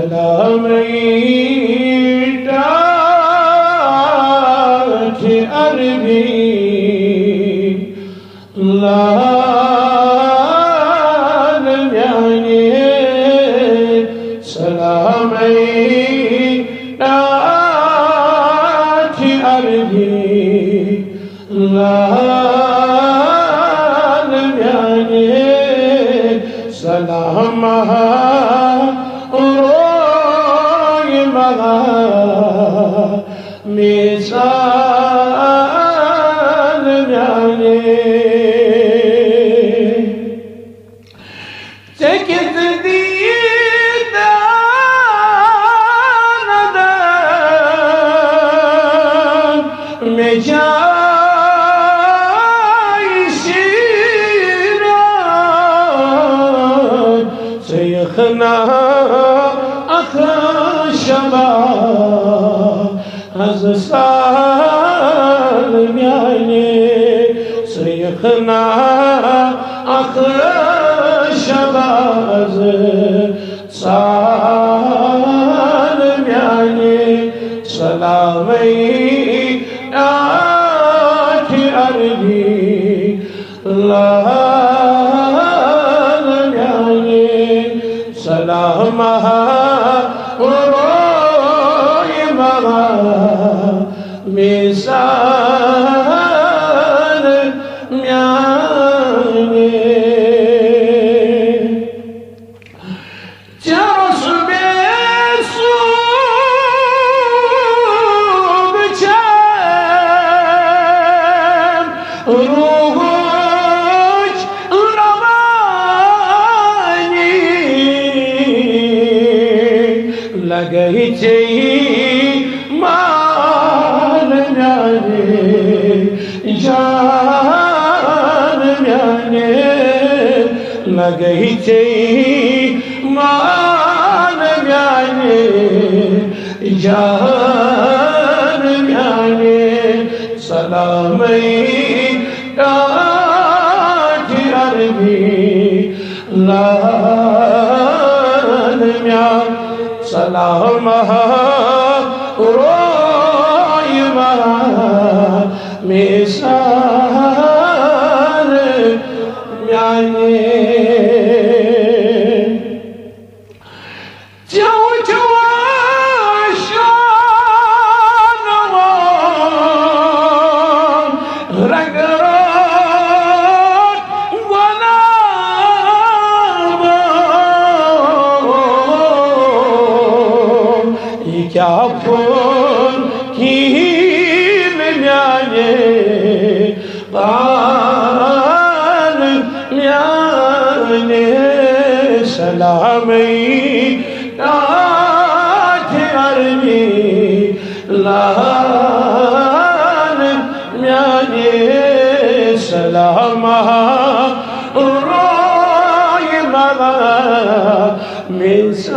सलामैटाठ अरबी लाल म्याने सलामैटाठ अरबी लाल म्याने सलाम मिसाल म्याने चकित दीदार में जाई शीरात सैखना अखशबा हज़ साल म्याने सैखना अखशबाज साल म्याने सलामैटाठ अरबी लाल म्याने सलाम मिसाल म्याने चरस बेसूब चैन रूहुच रवानी लगई जान म्याने लगई मान म्याने जान म्याने सलामैटाठ अरबी लाल म्यान सलाम मिसाल म्याने रंग क्या फूल की म्याने बाल म्याने सलामैटाठ अरबी लाल म्याने सलाम मिसाल